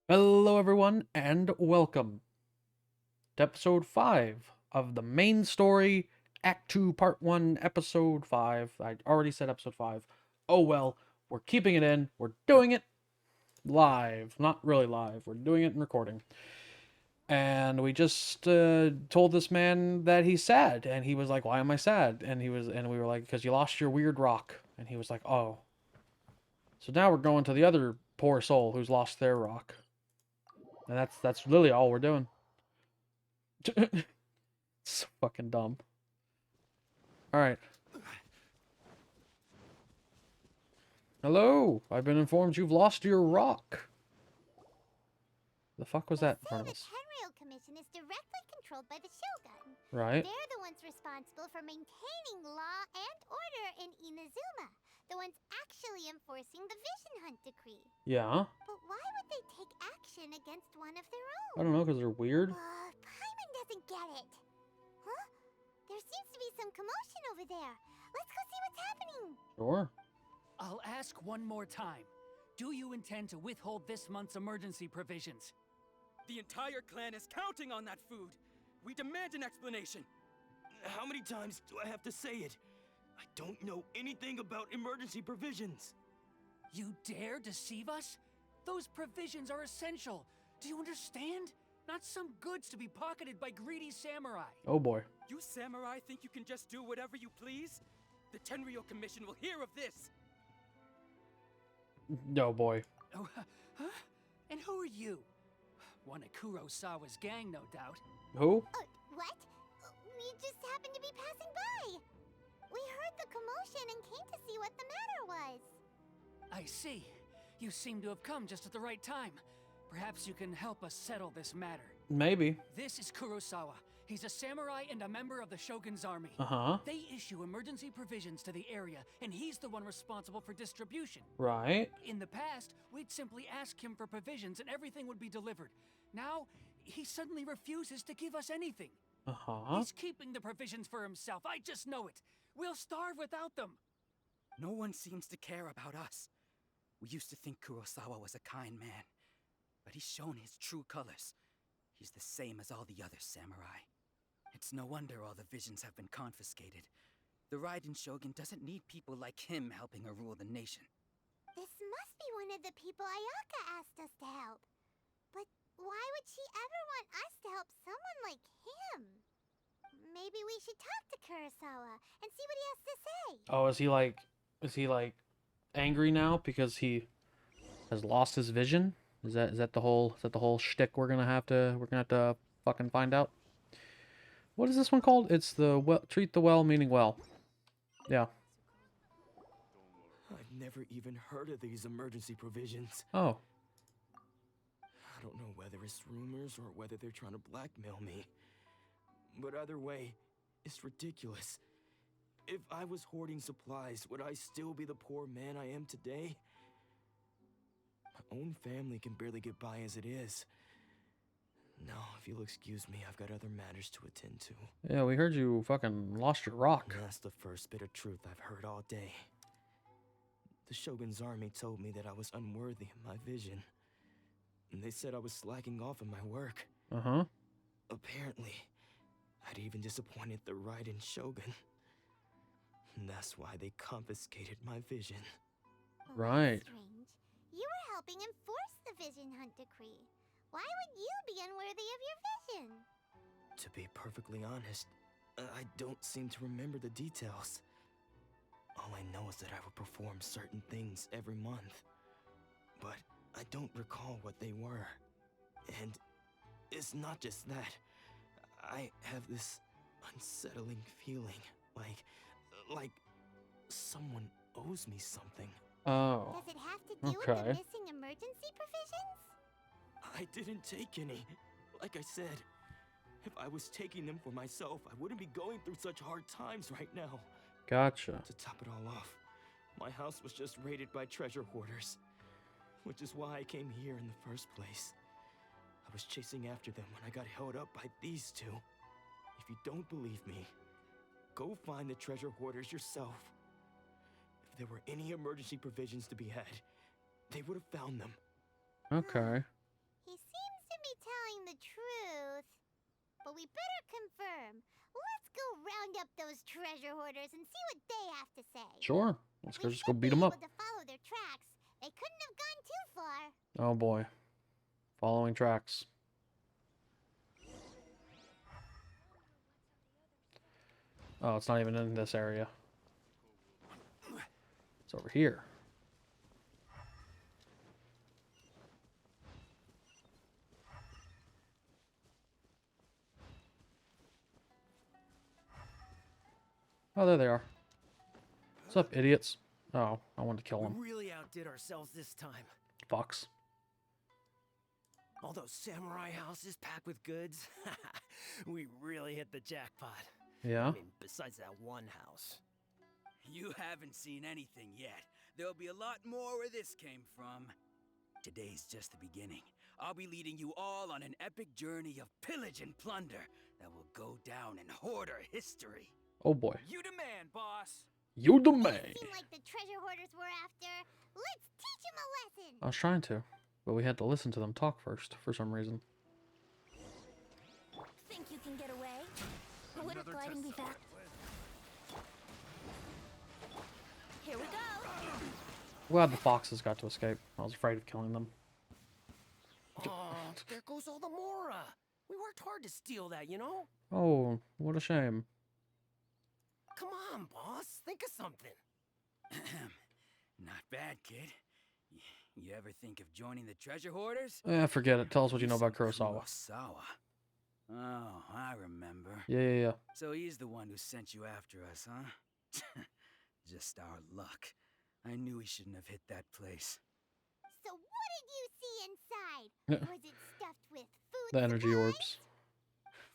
Hello, everyone, and welcome to episode 5 of the main story, Act 2, Part 1, Episode 5. I already said episode 5. Oh well, we're keeping it in. We're doing it live. Not really live, we're doing it in recording. And we just told this man that he's sad, and he was like, "Why am I sad?" And we were like, "Because you lost your weird rock." And he was like, "Oh." So now we're going to the other poor soul who's lost their rock, and that's literally all we're doing. So fucking dumb. All right. Hello. I've been informed you've lost your rock. The fuck was They that in say front of the us? Tenryou Commission is directly controlled by the Shogun. Right. They're the ones responsible for maintaining law and order in Inazuma, the ones actually enforcing the Vision Hunt Decree. Yeah. But why would they take action against one of their I own? don't know because they're weird. Paimon doesn't get it. Huh? There seems to be some commotion over there. Let's go see what's happening. Sure. I'll ask one more time. Do you intend to withhold this month's emergency provisions? The entire clan is counting on that food. We demand an explanation. How many times do I have to say it? I don't know anything about emergency provisions. You dare deceive us? Those provisions are essential. Do you understand? Not some goods to be pocketed by greedy samurai. Oh boy. You samurai think you can just do whatever you please? The Tenryou Commission will hear of this. Oh boy. Oh, huh? And who are you? One of Kurosawa's gang, no doubt. Who? What? We just happened to be passing by. We heard the commotion and came to see what the matter was. I see. You seem to have come just at the right time. Perhaps you can help us settle this matter. Maybe. This is Kurosawa. He's a samurai and a member of the Shogun's army. Uh-huh. They issue emergency provisions to the area, and he's the one responsible for distribution. Right. In the past, we'd simply ask him for provisions and everything would be delivered. Now, he suddenly refuses to give us anything. Uh-huh. He's keeping the provisions for himself. I just know it. We'll starve without them. No one seems to care about us. We used to think Kurosawa was a kind man, but he's shown his true colors. He's the same as all the other samurai. It's no wonder all the visions have been confiscated. The Raiden Shogun doesn't need people like him helping her rule the nation. This must be one of the people Ayaka asked us to help. But why would she ever want us to help someone like him? Maybe we should talk to Kurosawa and see what he has to say. Oh, is he like angry now because he has lost his vision? Is that the whole shtick we're gonna have to fucking find out? What is this one called? It's the treat the well meaning well. Yeah. I've never even heard of these emergency provisions. Oh. I don't know whether it's rumors or whether they're trying to blackmail me. But either way, it's ridiculous. If I was hoarding supplies, would I still be the poor man I am today? My own family can barely get by as it is. Now, if you'll excuse me, I've got other matters to attend to. Yeah, we heard you fucking lost your rock. And that's the first bit of truth I've heard all day. The Shogun's army told me that I was unworthy of my vision. And they said I was slacking off in my work. Uh-huh. Apparently, I'd even disappointed the Raiden Shogun. And that's why they confiscated my vision. Well, Right. that's strange. You were helping enforce the Vision Hunt Decree. Why would you be unworthy of your vision? To be perfectly honest, I don't seem to remember the details. All I know is that I would perform certain things every month. But I don't recall what they were. And it's not just that. I have this unsettling feeling, like someone owes me something. Oh. Does it have to do with Okay. the missing emergency provisions? I didn't take any. Like I said, if I was taking them for myself, I wouldn't be going through such hard times right now. Gotcha. To top it all off, my house was just raided by treasure hoarders, which is why I came here in the first place. I was chasing after them when I got held up by these two. If you don't believe me, go find the treasure hoarders yourself. If there were any emergency provisions to be had, they would have found them. Okay. up those treasure hoarders and see what they have to say. Sure. Let's We just go should beat be them up. able to follow their tracks. They couldn't have gone too far. Oh boy. Following tracks. Oh, it's not even in this area. It's over here. Oh, there they are. What's up, idiots? Oh, I wanted to kill them. We really outdid ourselves this time. Fucks. All those samurai houses packed with goods. We really hit the jackpot. Yeah? I mean, besides that one house. You haven't seen anything yet. There'll be a lot more where this came from. Today's just the beginning. I'll be leading you all on an epic journey of pillage and plunder that will go down in hoarder history. Oh boy. You demand, boss. You the They man. seem like the treasure hoarders we're after. Let's teach them a lesson. I was trying to, but we had to listen to them talk first for some reason. Think you can get away? Would a gliding be fast? Here we go. Glad the foxes got to escape. I was afraid of killing them. Oh, there goes all the Mora. We worked hard to steal that, you know? Oh, what a shame. Come on, boss. Think of something. Not bad, kid. You ever think of joining the treasure hoarders? Forget it. Tell us what you know about Listen, Kurosawa. Kurosawa. Oh, I remember. Yeah. So he's the one who sent you after us, huh? Just our luck. I knew he shouldn't have hit that place. So what did you see inside? Yeah. Was it stuffed with food The energy supplies? orbs.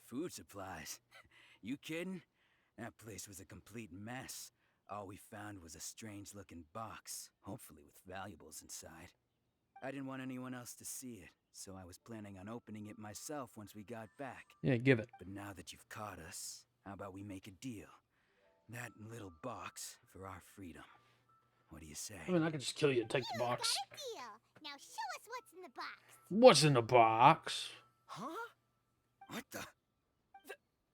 Food supplies? You kidding? That place was a complete mess. All we found was a strange-looking box, hopefully with valuables inside. I didn't want anyone else to see it, so I was planning on opening it myself once we got back. Yeah, give it. But now that you've caught us, how about we make a deal? That little box for our freedom. What do you say? I mean, I could just kill you and take the box. Got a deal. Now show us what's in the box. What's in the box? Huh? What the?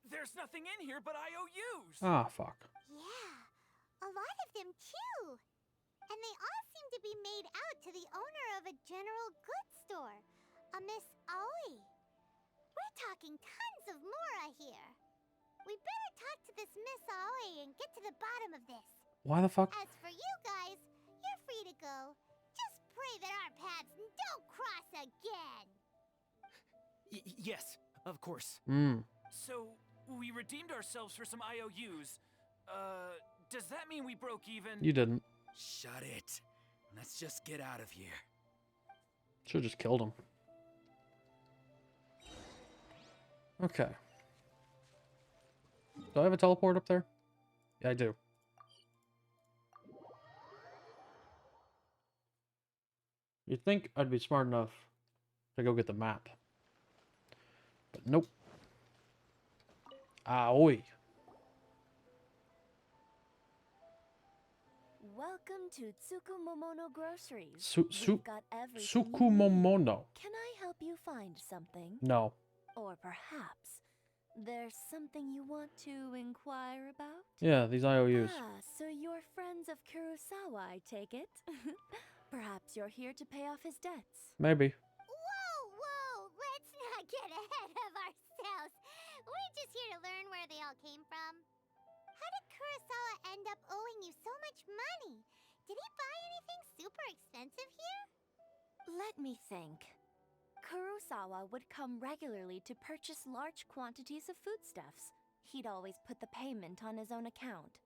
There's nothing in here but IOUs! Ah, fuck. Yeah, a lot of them too. And they all seem to be made out to the owner of a general goods store, a Miss Aoi. We're talking tons of Mora here. We better talk to this Miss Aoi and get to the bottom of this. Why the fuck? As for you guys, you're free to go. Just pray that our paths don't cross again. Yes, of course. So, we redeemed ourselves for some IOUs. Does that mean we broke even? You didn't. Shut it. Let's just get out of here. Should've just killed him. Okay. Do I have a teleport up there? Yeah, I do. You'd think I'd be smart enough to go get the map. But nope. Aoi. Welcome to Tsukumomono Groceries. Su We've got everything you need. Tsukumomono. Can I help you find something? No. Or perhaps there's something you want to inquire about? Yeah, these IOUs. Ah, so you're friends of Kurosawa, I take it? Perhaps you're here to pay off his debts. Maybe. Whoa, let's not get ahead of ourselves. We're just here to learn where they all came from. How did Kurosawa end up owing you so much money? Did he buy anything super expensive here? Let me think. Kurosawa would come regularly to purchase large quantities of foodstuffs. He'd always put the payment on his own account.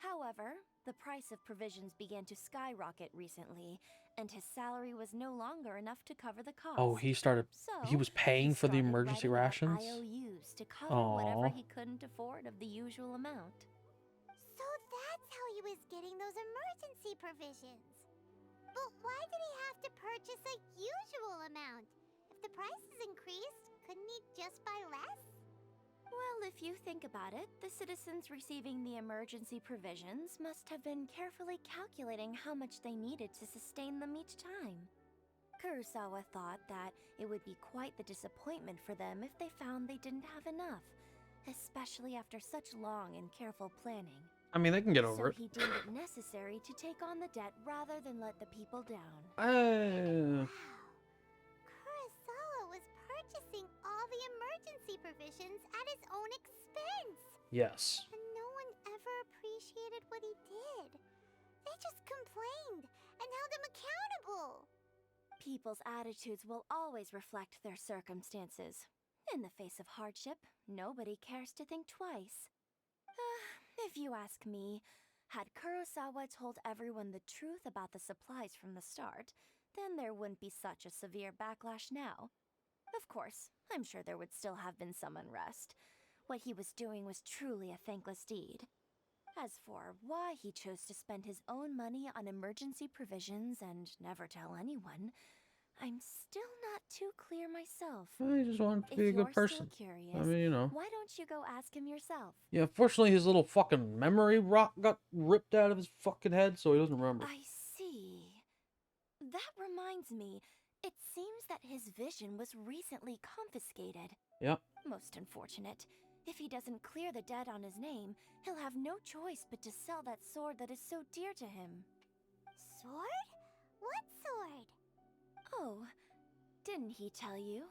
However, the price of provisions began to skyrocket recently, and his salary was no longer enough to cover the cost. Oh, he So, was paying for the started emergency writing out rations? IOUs to cover Aw. whatever he couldn't afford of the usual amount. So that's how he was getting those emergency provisions. But why did he have to purchase a usual amount? If the prices increased, couldn't he just buy less? Well, if you think about it, the citizens receiving the emergency provisions must have been carefully calculating how much they needed to sustain them each time. Kurosawa thought that it would be quite the disappointment for them if they found they didn't have enough. especially after such long and careful planning. I mean, they can get over So it. he deemed it necessary to take on the debt rather than let the people down. Uh, Wow. Kurosawa was purchasing all the emergency provisions at his own expense. yes. And no one ever appreciated what he did. They just complained and held him accountable. People's attitudes will always reflect their circumstances. In the face of hardship, nobody cares to think twice. If you ask me, had Kurosawa told everyone the truth about the supplies from the start, then there wouldn't be such a severe backlash now. Of course, I'm sure there would still have been some unrest. What he was doing was truly a thankless deed. As for why he chose to spend his own money on emergency provisions and never tell anyone, I'm still not too clear myself. I just want to If be a you're good person. still curious, I mean, you know. why don't you go ask him yourself? Yeah, fortunately, his little fucking memory rock got ripped out of his fucking head, so he doesn't remember. I see. That reminds me, it seems that his vision was recently confiscated. Yep. Most unfortunate. If he doesn't clear the debt on his name, he'll have no choice but to sell that sword that is so dear to him. Sword? What sword? Oh, didn't he tell you?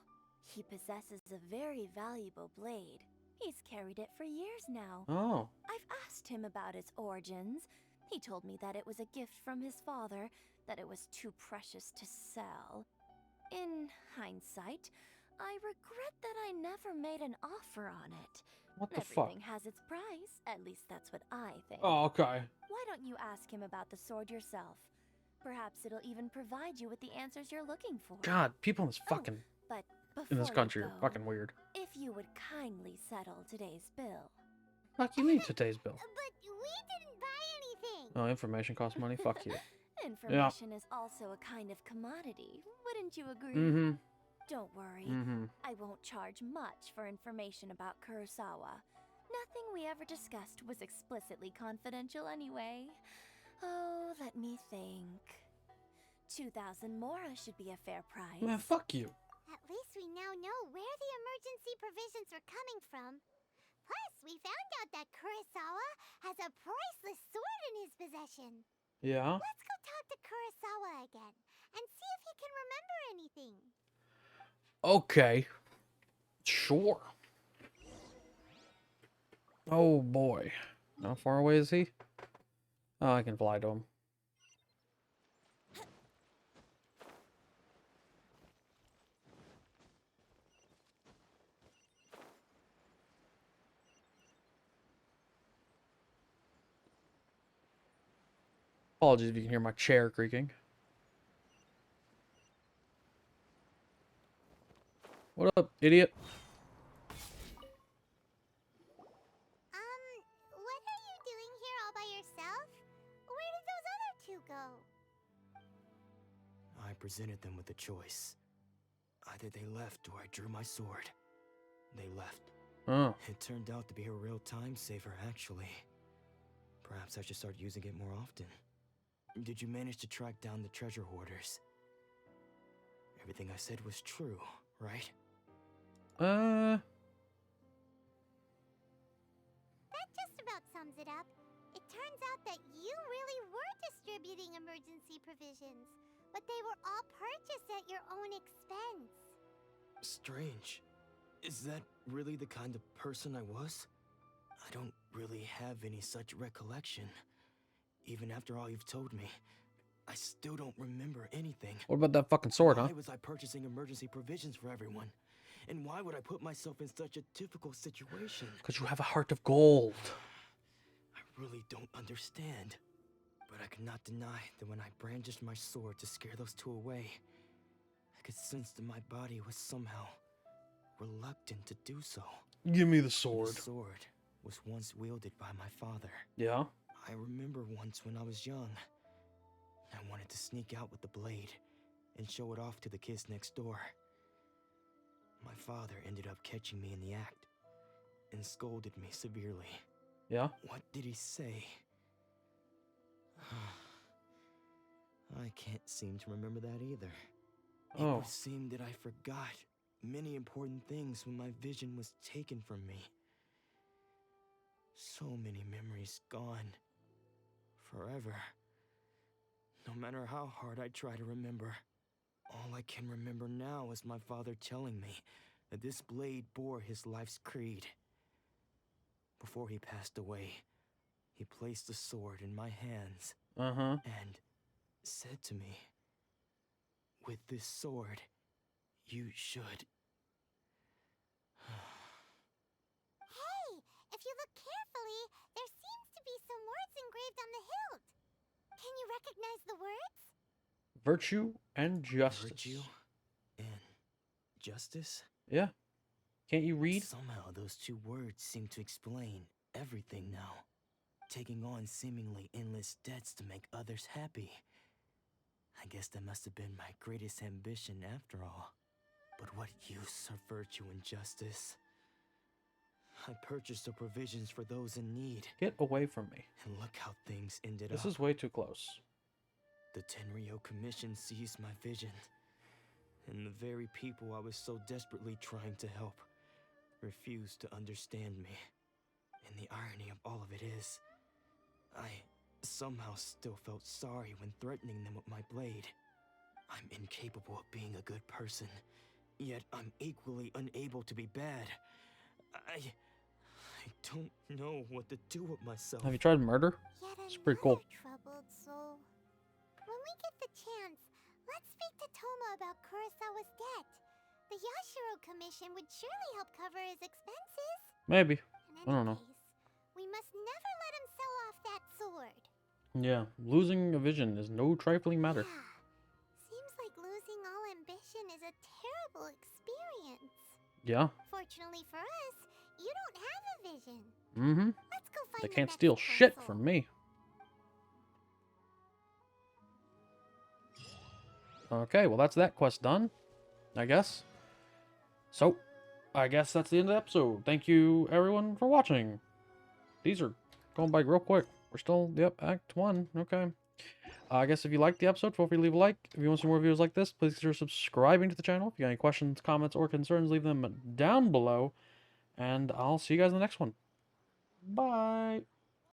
He possesses a very valuable blade. He's carried it for years now. Oh. I've asked him about its origins. He told me that it was a gift from his father, that it was too precious to sell. In hindsight, I regret that I never made an offer on it. What the fuck? Everything has its price, at least that's what I think. Oh, okay. Why don't you ask him about the sword yourself? Perhaps it'll even provide you with the answers you're looking for. God, people in this fucking But before in this country you are go, fucking weird. if you would kindly settle today's bill. Fuck you mean today's bill? But we didn't buy anything. Oh, information costs money. Fuck you. Information is also a kind of commodity, wouldn't you agree? Mm-hmm. Don't worry, Mm-hmm. I won't charge much for information about Kurosawa. Nothing we ever discussed was explicitly confidential anyway. Oh, let me think. 2,000 mora should be a fair price. Man, fuck you. At least we now know where the emergency provisions are coming from. Plus, we found out that Kurosawa has a priceless sword in his possession. Yeah. Let's go talk to Kurosawa again and see if he can remember anything. Okay. Sure. Oh boy. How far away is he? Oh, I can fly to him. Apologies if you can hear my chair creaking. What up, idiot? What are you doing here all by yourself? Where did those other two go? I presented them with a choice. Either they left or I drew my sword. They left. Oh. It turned out to be a real time saver, actually. Perhaps I should start using it more often. Did you manage to track down the treasure hoarders? Everything I said was true, right? That just about sums it up. It turns out that you really were distributing emergency provisions, but they were all purchased at your own expense. Strange. Is that really the kind of person I was? I don't really have any such recollection. Even after all you've told me, I still don't remember anything. What about that fucking sword, huh? Why was I purchasing emergency provisions for everyone? And why would I put myself in such a difficult situation? Because you have a heart of gold. I really don't understand. But I could not deny that when I brandished my sword to scare those two away, I could sense that my body was somehow reluctant to do so. Give me the The sword. sword was once wielded by my father. Yeah? I remember once when I was young, I wanted to sneak out with the blade and show it off to the kids next door. My father ended up catching me in the act and scolded me severely. Yeah? What did he say? I can't seem to remember that either. It Oh. would seem that I forgot many important things when my vision was taken from me. So many memories gone. Forever. No matter how hard I try to remember, all I can remember now is my father telling me that this blade bore his life's creed. Before he passed away, he placed the sword in my hands Uh-huh. and said to me, "With this sword, you should." Hey, if you look carefully, there seems to be some words engraved on the hilt. Can you recognize the words? Virtue and justice. Virtue and justice? Yeah. Can't you read? Somehow those two words seem to explain everything now. Taking on seemingly endless debts to make others happy. I guess that must have been my greatest ambition after all. But what use are virtue and justice? I purchased the provisions for those in need, Get away from me. and look how things ended This up. is way too close. The Tenryo Commission seized my vision, and the very people I was so desperately trying to help refused to understand me. And the irony of all of it is, I somehow still felt sorry when threatening them with my blade. I'm incapable of being a good person, yet I'm equally unable to be bad. I don't know what to do with myself. Have you tried murder? Yet It's pretty cool. another troubled soul. When we get the chance, let's speak to Toma about Kurosawa's debt. The Yashiro Commission would surely help cover his expenses. Maybe. In I don't know. any case, we must never let him sell off that sword. Yeah, losing a vision is no trifling matter. Yeah. Seems like losing all ambition is a terrible experience. Yeah. Fortunately for us, you don't have a vision. Mm-hmm. Let's go find They the can't next steal shit console. from me. Okay, well that's that quest done, I guess. So, I guess that's the end of the episode. Thank you everyone for watching. These are going by real quick. We're still, yep, Act 1. Okay. I guess if you liked the episode, feel free to leave a like. If you want some more videos like this, please consider subscribing to the channel. If you got any questions, comments, or concerns, leave them down below. And I'll see you guys in the next one. Bye.